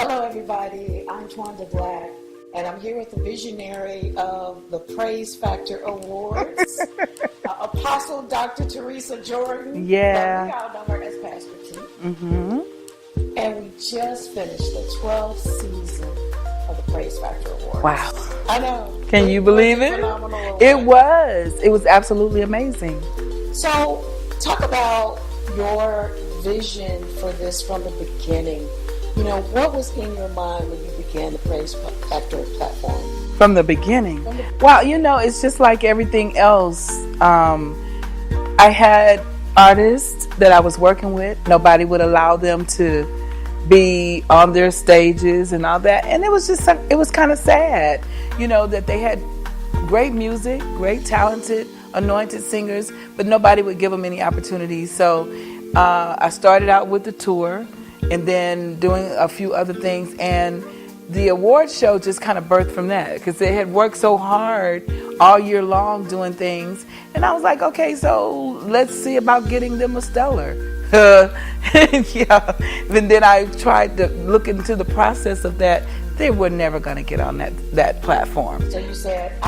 Hello, everybody. I'm Twanda Black, and I'm here with the visionary of the Praise Factor Awards, Apostle Dr. Teresa Jordan. Yeah. We all know her as Pastor T. Mm-hmm. And we just finished the 12th season of the Praise Factor Awards. Wow. I know. Can you believe it? It was. It was absolutely amazing. So, talk about your vision for this from the beginning. You know, what was in your mind when you began the Praise Factor platform? From the beginning. Well, you know, it's just like everything else. I had artists that I was working with. Nobody would allow them to be on their stages and all that. And it was kind of sad, you know, that they had great music, great talented, anointed singers, but nobody would give them any opportunities. So I started out with the tour and then doing a few other things. And the award show just kind of birthed from that because they had worked so hard all year long doing things. And I was like, okay, so let's see about getting them a stellar. Yeah. And then I tried to look into the process of that. They were never going to get on that platform. So you said,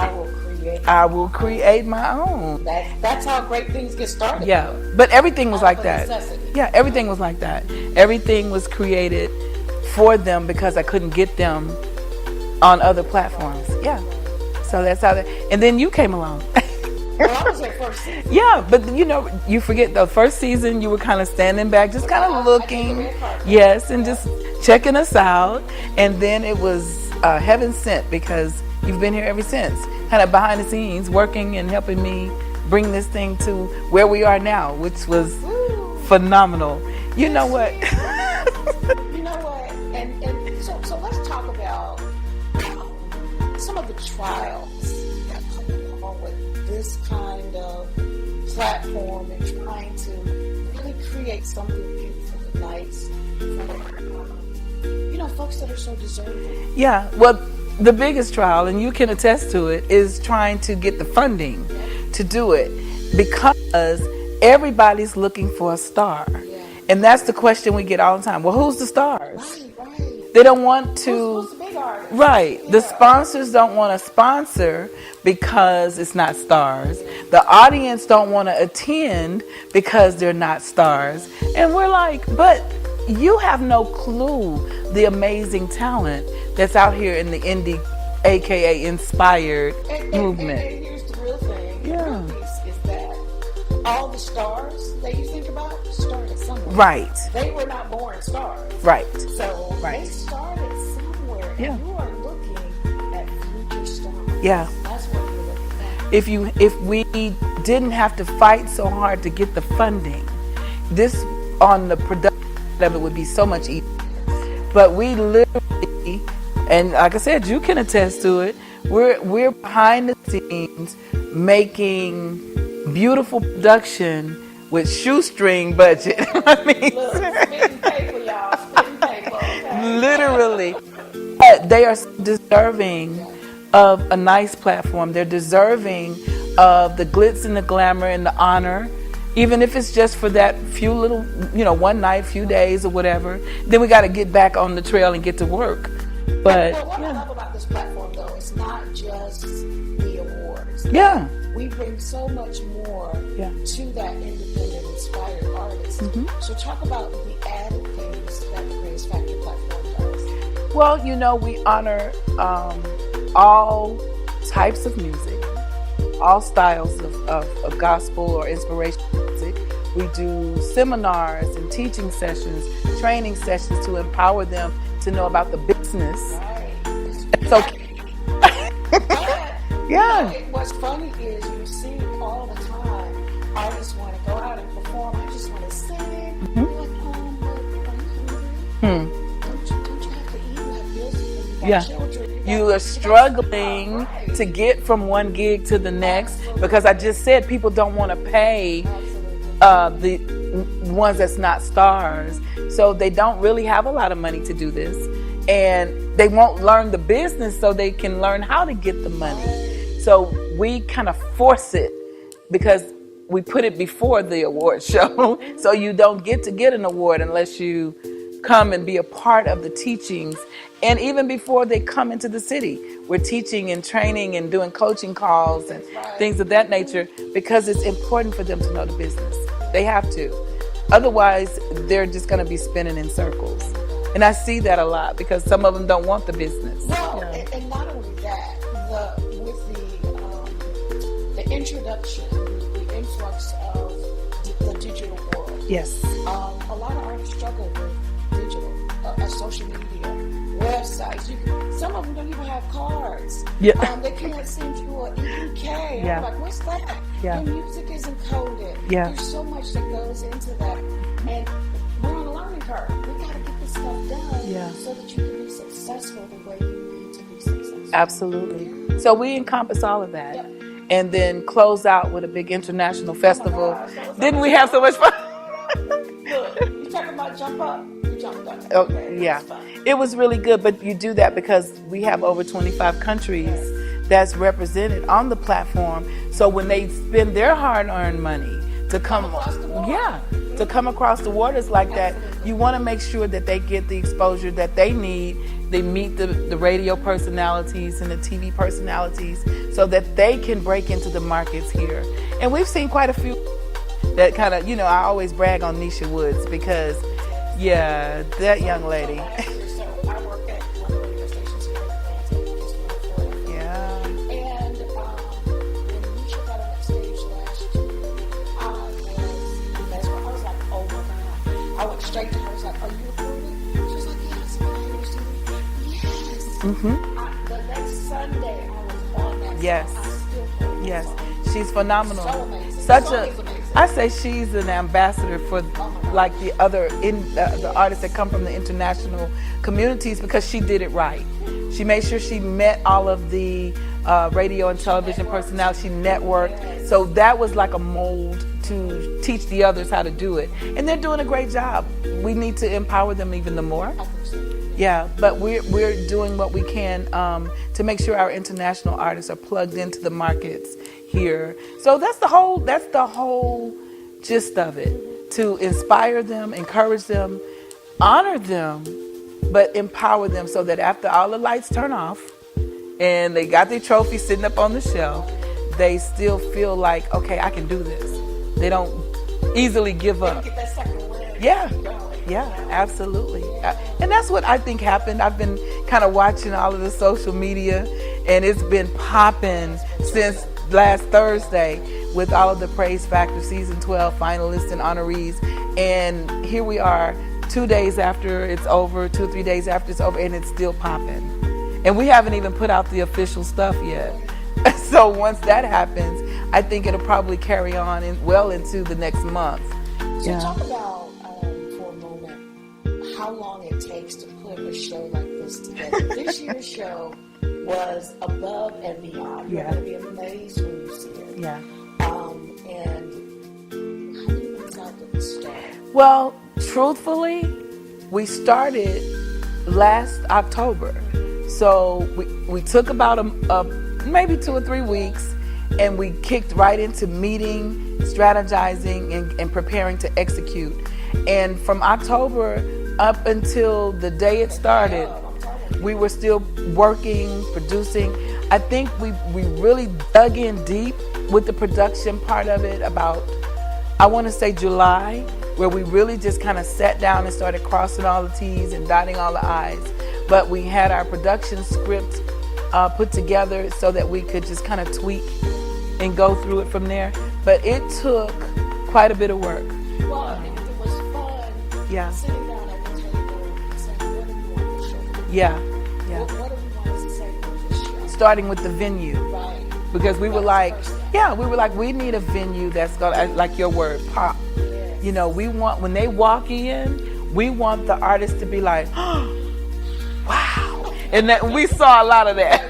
I will create my own. That's how great things get started. Yeah, but everything was like that. Necessity. Yeah, everything was like that. Everything was created for them because I couldn't get them on other platforms. Yeah, so that's how that. And then you came along. Well, I was there first season. Yeah, but you know, you forget the first season you were kind of standing back, just kind of looking. Yes, and just checking us out. And then it was heaven sent because you've been here ever since. Kind of behind the scenes, working and helping me bring this thing to where we are now, which was phenomenal. You know what? You know what? And so let's talk about some of the trials that come along with this kind of platform and trying to really create something beautiful and nice for folks that are so deserving. Yeah, well, the biggest trial, and you can attest to it, is trying to get the funding to do it because everybody's looking for a star. Yeah. And that's the question we get all the time. Well, who's the stars? Right. They don't want to. Who's the big artist? Right. Yeah. The sponsors don't want to sponsor because it's not stars. The audience don't want to attend because they're not stars. And we're like, but you have no clue the amazing talent that's out here in the indie, aka inspired movement. And here's the real thing. Yeah. The real piece is that all the stars that you think about started somewhere. Right. They were not born stars. Right. So they started somewhere. Yeah. And you are looking at future stars. Yeah. That's what you're looking at. If we didn't have to fight so hard to get the funding, this on the production of it would be so much easier. But we literally, and like I said, you can attest to it, we're behind the scenes making beautiful production with shoestring budget. I mean, Look, spitting paper, y'all. Spitting paper. Okay? Literally. But they are deserving of a nice platform. They're deserving of the glitz and the glamour and the honor. Even if it's just for that few little, one night, few days or whatever, then we got to get back on the trail and get to work. But what I love about this platform, though, it's not just the awards. Yeah. We bring so much more to that independent, inspired artist. Mm-hmm. So talk about the added things that the Praise Factor platform does. Well, we honor all types of music, all styles of gospel or inspirational music. We do seminars and teaching sessions, training sessions to empower them to know about the business. Right. It's okay. Yeah. What's funny is you see all the time artists want to go out and perform. I just want to sing. Mm-hmm. You're like, but are you hungry? Don't you have to eat like this? You got children. You are struggling to get from one gig to the next because I just said people don't want to pay the ones that's not stars. So they don't really have a lot of money to do this. And they won't learn the business so they can learn how to get the money. So we kind of force it because we put it before the award show. So you don't get to get an award unless you come and be a part of the teachings. And even before they come into the city, we're teaching and training and doing coaching calls and things of that nature, because it's important for them to know the business. They have to. Otherwise, they're just going to be spinning in circles. And I see that a lot because some of them don't want the business. Well, and not only that, with the introduction, the influx of the digital world. Yes. A lot of artists struggle with digital, social media, websites. Some of them don't even have cards. Yeah. They can't send you an EPK. Yeah. I'm like, what's that? Yeah. Your music isn't coded. Yeah. There's so much that goes into that. And we're on a learning curve. We got to get this stuff done so that you can be successful the way you need to be successful. Absolutely. So we encompass all of that. Yep. And then close out with a big international festival. Didn't we have so much fun? Look, you talking about jump up, you jumped up. Oh, Okay, yeah. it was fun. It was really good, but you do that because we have over 25 countries that's represented on the platform. So when they spend their hard-earned money to come across the water. to come across the waters like that, you want to make sure that they get the exposure that they need. They meet the radio personalities and the TV personalities so that they can break into the markets here. And we've seen quite a few that kind of, I always brag on Nisha Woods because, that young lady. So I work at one of the radio stations here in Atlanta, just north of Florida. Yeah. And when Nisha got on that stage last year, I was like, oh my God. I went straight to her. I was like, are you recording? She was like, yes. Can I hear you sing? Yes. Mm-hmm. The next Sunday, I was on that. Yes. Song. I still play that Yes. song. She's phenomenal. So amazing. Such So a, amazing. I say she's an ambassador for like the other the artists that come from the international communities because she did it right. She made sure she met all of the radio and television personnel. She networked. So that was like a mold to teach the others how to do it. And they're doing a great job. We need to empower them even the more. Yeah, but we're doing what we can to make sure our international artists are plugged into the markets here. So that's the whole gist of it, to inspire them, encourage them, honor them, but empower them so that after all the lights turn off and they got their trophy sitting up on the shelf, they still feel like, okay, I can do this. They don't easily give up. Get that second win. Yeah, absolutely. And that's what I think happened. I've been kind of watching all of the social media, and it's been popping since last Thursday with all of the Praise Factor Season 12 finalists and honorees. And here we are 2 days after it's over, 3 days after it's over, and it's still popping. And we haven't even put out the official stuff yet. So once that happens, I think it'll probably carry on well into the next month. So talk about, for a moment, how long it takes to put a show like this together. This year's show was above and beyond. You're going to be amazed when you see it. Yeah. And how many months out did it start? Well, truthfully, we started last October. So we took about maybe 2 or 3 weeks, and we kicked right into meeting, strategizing, and preparing to execute. And from October up until the day it started, we were still working, producing. I think we really dug in deep with the production part of it about, I want to say July, where we really just kind of sat down and started crossing all the T's and dotting all the I's. But we had our production script put together so that we could just kind of tweak and go through it from there. But it took quite a bit of work. Well, it was fun sitting down at the table and saying, what do you want to show? Yeah. What do we want to say with this show? Starting with the venue. Right. Because we were like, we need a venue that's gonna, like your word, pop. Yes. You know, we want, when they walk in, we want the artist to be like, oh, wow. And that we saw a lot of that.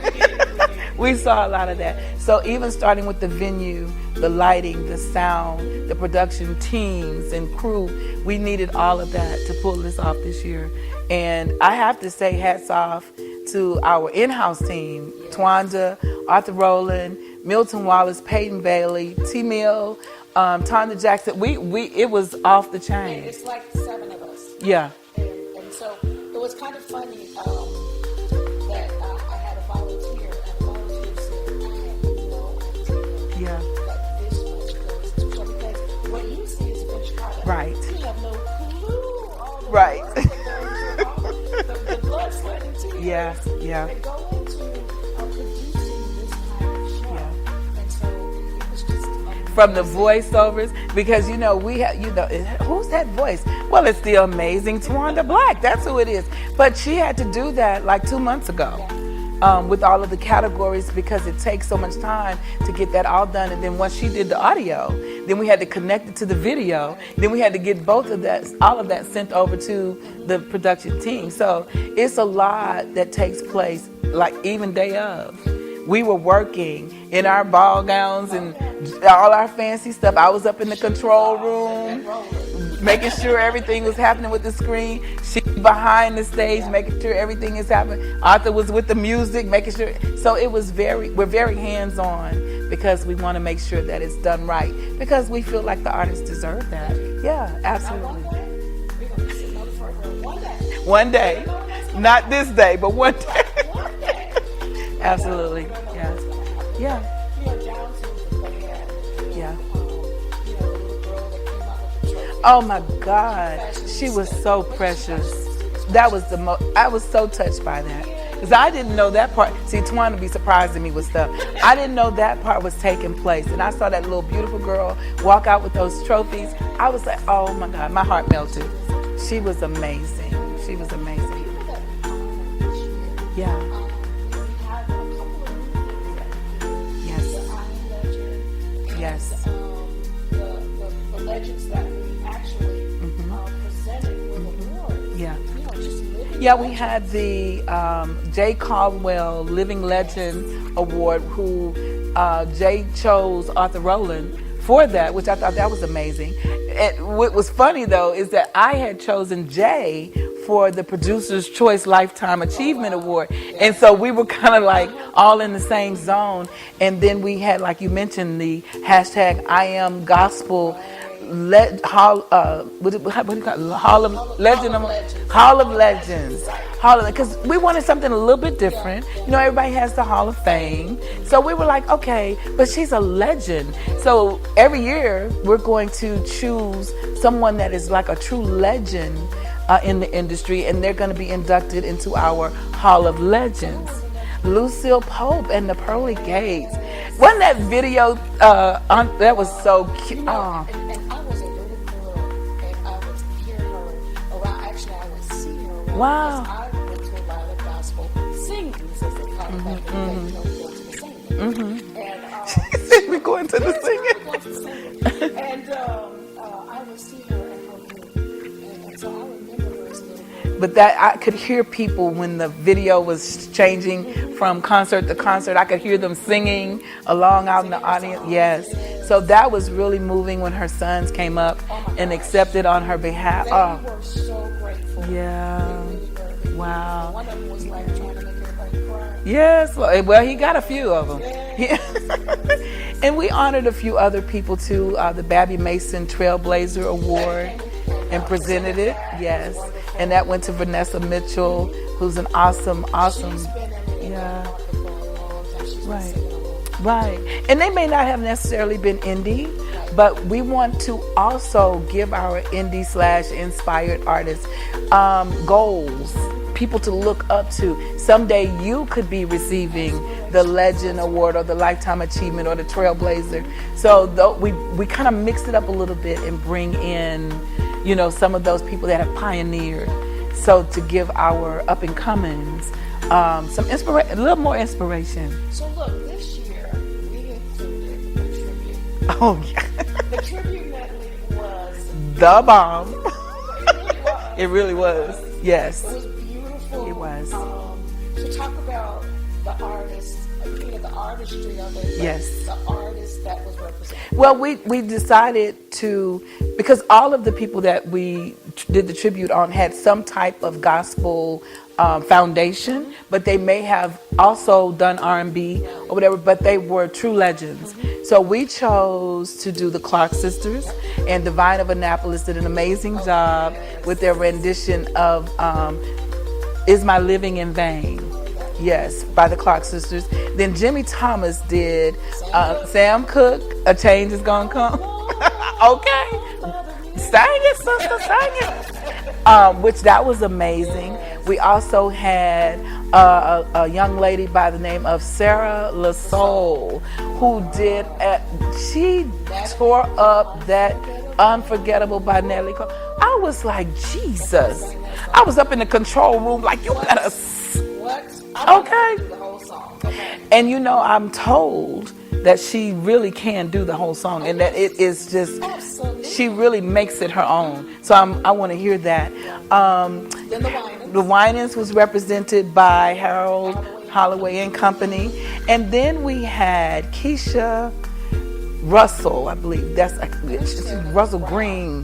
We saw a lot of that. So even starting with the venue, the lighting, the sound, the production teams and crew, we needed all of that to pull this off this year. And I have to say hats off to our in-house team, Twanda, Arthur Rowland, Milton Wallace, Peyton Bailey, T-Mill, Twanda Jackson. It was off the chain. And it's like 7 of us. Yeah. And was kind of funny that I had a volunteer, and the volunteer said, I had no idea Yeah. that this much goes into it. Because what you see is finished product. Right. You have no clue all the Right. work that goes into the blood, sweat, and tears. Yeah, yeah. That go into producing this kind of show. Yeah. And so it was just amazing. From the voiceovers, because we have, who's that voice? Well, it's the amazing Twanda Black. That's who it is. But she had to do that like 2 months ago. With all of the categories, because it takes so much time to get that all done. And then once she did the audio, then we had to connect it to the video. Then we had to get all of that sent over to the production team. So it's a lot that takes place, like even day of. We were working in our ball gowns and all our fancy stuff. I was up in the control room, making sure everything was happening with the screen. She behind the stage, making sure everything is happening. Arthur was with the music, making sure. So it was we're very hands-on, because we want to make sure that it's done right, because we feel like the artists deserve that. Yeah, absolutely. We're going to be sitting on the front row one day. One day, not this day, but one day. One day. Absolutely, yeah, yeah, Down to the band. yeah. The little girl that came out with the trophy. Oh my God, she was so precious. That was I was so touched by that, because I didn't know that part. See, Twanda be surprising me with stuff. I didn't know that part was taking place, and I saw that little beautiful girl walk out with those trophies. I was like, oh my God, my heart melted. She was amazing. She was amazing. Yeah. Yes. The legends that we actually presented with awards. Yeah. Just living Yeah, we had the Jay Caldwell Living Legend Award, who Jay chose Arthur Rowland for that, which I thought that was amazing. What was funny, though, is that I had chosen Jay for the Producer's Choice Lifetime Achievement Award. And so we were kind of like all in the same zone. And then we had, like you mentioned, the hashtag I Am Gospel Hall of Legends. Because we wanted something a little bit different. Everybody has the Hall of Fame. So we were like, okay, but she's a legend. So every year we're going to choose someone that is like a true legend in the industry, and they're going to be inducted into our Hall of Legends. Lucille Pope and the Pearly Gates. Wasn't that video, that was so cute. And I was a little girl, and I would hear her around. Actually, I would see her around. Wow. Because I went to a lot of gospel singings, as they call it back in the day. Go to the singing. And We're going to the singing. go to the singing. And I would see her in her room. And so I remember her as a little girl. But that I could hear people when the video was changing from concert to concert. I could hear them singing along out in the audience. Yes. So that was really moving when her sons came up and accepted on her behalf. They were so grateful. Yeah. They really were. Wow. One of them was like trying to make everybody cry. Yes. Well, he got a few of them. Yeah. And we honored a few other people too. The Babby Mason Trailblazer Award, and presented it. Yes. And that went to Vanessa Mitchell, who's an awesome. Yeah. Right. Right. And they may not have necessarily been indie, but we want to also give our indie/inspired artists goals, people to look up to. Someday you could be receiving the Legend Award or the Lifetime Achievement or the Trailblazer. So we kind of mix it up a little bit and bring in, some of those people that have pioneered. So to give our up-and-comings some inspiration, a little more inspiration. So look, this year we included a tribute. Oh, yeah. The tribute medley was The bomb. it really was. It really was. Yes. It was beautiful. It was. To talk about the artists, the artistry of it. Yes. The artist that was represented. Well, we decided to, because all of the people that we did the tribute on had some type of gospel foundation, but they may have also done R&B or whatever, but they were true legends. So we chose to do the Clark Sisters, and Divine of Annapolis did an amazing job with their rendition of Is My Living in Vain? Yes, by the Clark Sisters. Then Jimmy Thomas did Sam Cooke, A Change Is Gonna Come. Okay. Sing it, sister, sing it. Which that was amazing. We also had a young lady by the name of Sarah LaSoul who did, she tore up that Unforgettable by Nelly Cole. I was like, Jesus. I was up in the control room like, you better. Okay. And you know, I'm told that she really can do the whole song, and that it is just, she really makes it her own. So I want to hear that. The Winans was represented by Harold Holloway and Company, and then we had Keisha Russell, I believe that's Russell Green.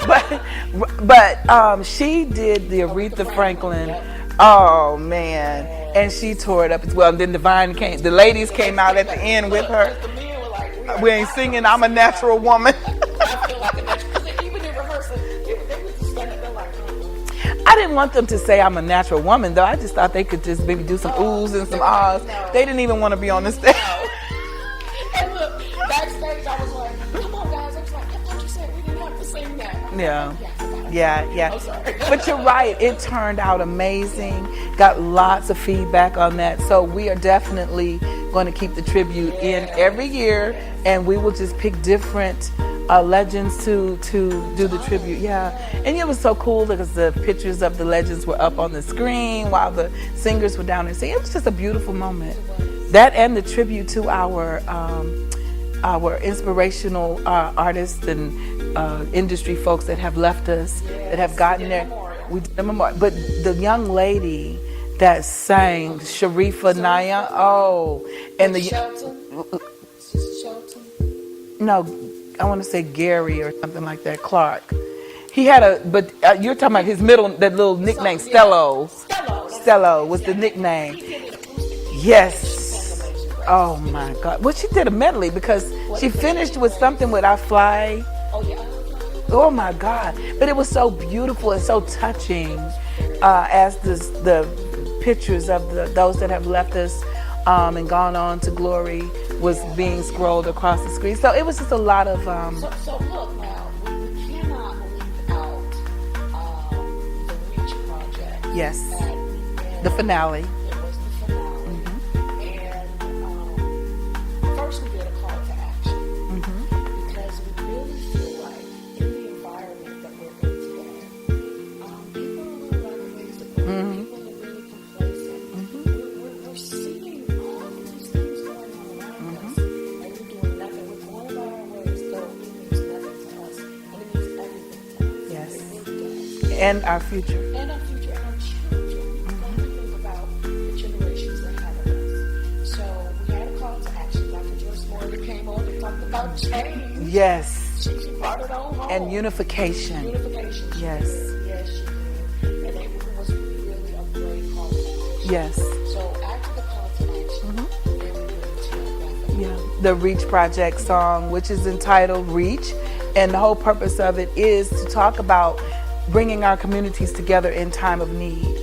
but she did the Aretha Franklin. Oh man, and she tore it up as well. And then the ladies came out at the end with her. We ain't singing I'm a Natural Woman. I didn't want them to say I'm a natural woman, though. I just thought they could just maybe do some oohs and some ahs. They didn't even want to be on the stage. And look, backstage, I was like, come on, guys. I was like, I thought you said we didn't have to sing that. Yeah. I'm sorry. But you're right. It turned out amazing. Got lots of feedback on that. So we are definitely going to keep the tribute in every year, and we will just pick different legends to do the tribute. And it was so cool because the pictures of the legends were up on the screen while the singers were down there singing. It was just a beautiful moment. That and the tribute to our inspirational artists and industry folks that have left us, that have gotten there. We did a memorial. But the young lady that sang, Sharifa Naya, and the no, I want to say Gary or something like that, Clark. He had but you're talking about his that little nickname, Stello. Stello was the nickname. Yes. Oh my God. Well, she did a medley because she finished with something with I Fly. Oh my God. But it was so beautiful and so touching as the pictures of those that have left us and gone on to glory was being scrolled across the screen. So it was just a lot of... So look now, we cannot leave out the Reach Project. Yes. The finale. It was the finale. And first we did a call to action. Because we really feel like in the environment that we're in today, people are a little lackadaisical. People are really complacent. We're seeing all of these things going on around us, and we're doing nothing. We're going about our ways, though it means nothing to us, and it means everything to us. Yes. It really does. And our future. And our future, and our children. We got to think about the generations that have us. So we had a call to action. Dr. Joyce Morley came on and talked about change. Yes. She brought it on home. And unification. Unification. Yes. Yes, she did. And it was really a great call to action. Yes. So after the call to action, then we went into The Reach Project song, which is entitled Reach. And the whole purpose of it is to talk about bringing our communities together in time of need.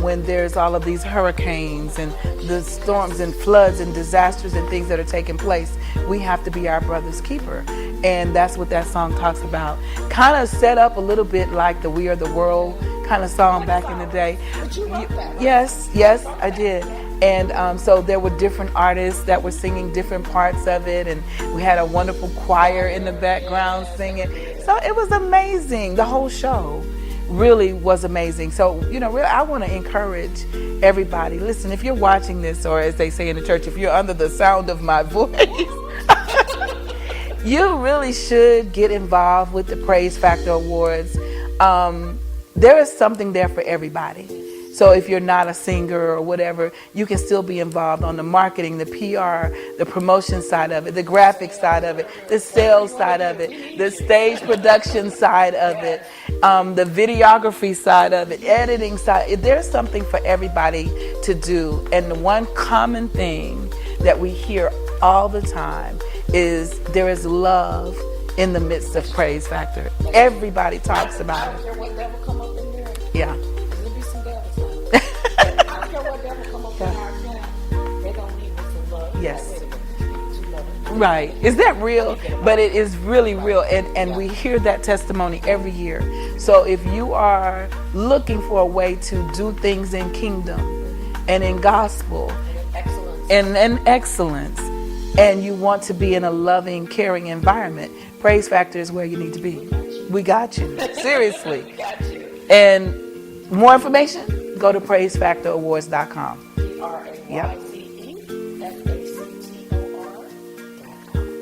When there's all of these hurricanes and the storms and floods and disasters and things that are taking place, we have to be our brother's keeper. And that's what that song talks about. Kind of set up a little bit like the We Are the World kind of song back in the day. But you wrote that, right? Yes, I did. And so there were different artists that were singing different parts of it, and we had a wonderful choir in the background singing. So it was amazing. The whole show really was amazing. So, really, I want to encourage everybody. Listen, if you're watching this, or as they say in the church, if you're under the sound of my voice, you really should get involved with the Praise Factor Awards. There is something there for everybody. So if you're not a singer or whatever, you can still be involved on the marketing, the PR, the promotion side of it, the graphic side of it, the sales side of it, the stage production side of it, the videography side of it, editing side. There's something for everybody to do. And the one common thing that we hear all the time is there is love in the midst of Praise Factor. Everybody talks about it. Yeah. There'll be some devils on it. I don't care what devil come up in our camp. They don't need us to love. Yes. Wait a minute. You love them. Right. Is that real? But it is really real. And we hear that testimony every year. So if you are looking for a way to do things in kingdom and in gospel Excellence. and in excellence, and you want to be in a loving, caring environment, Praise Factor is where you need to be. We got you. Seriously. Got you. And more information, go to praisefactorawards.com. PRAISEFactor.com.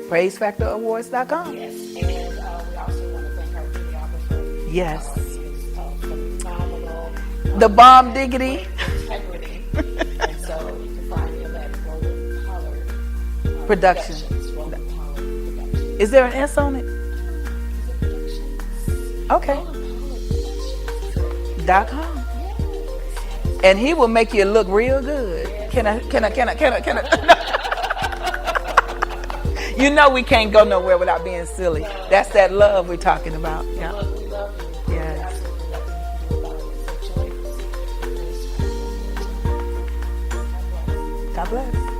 praisefactorawards.com. Yes. And we also want to thank our videographer. Yes. Phenomenal. The bomb diggity Integrity. And so you can find him at Roland Pollard Productions. Roland Pollard Productions. Is there an S on it? Okay. .com. And he will make you look real good. Can I? You know we can't go nowhere without being silly. That's that love we're talking about. Yeah. We love you. Yes. Absolutely nothing you can do about it. So join us. God bless.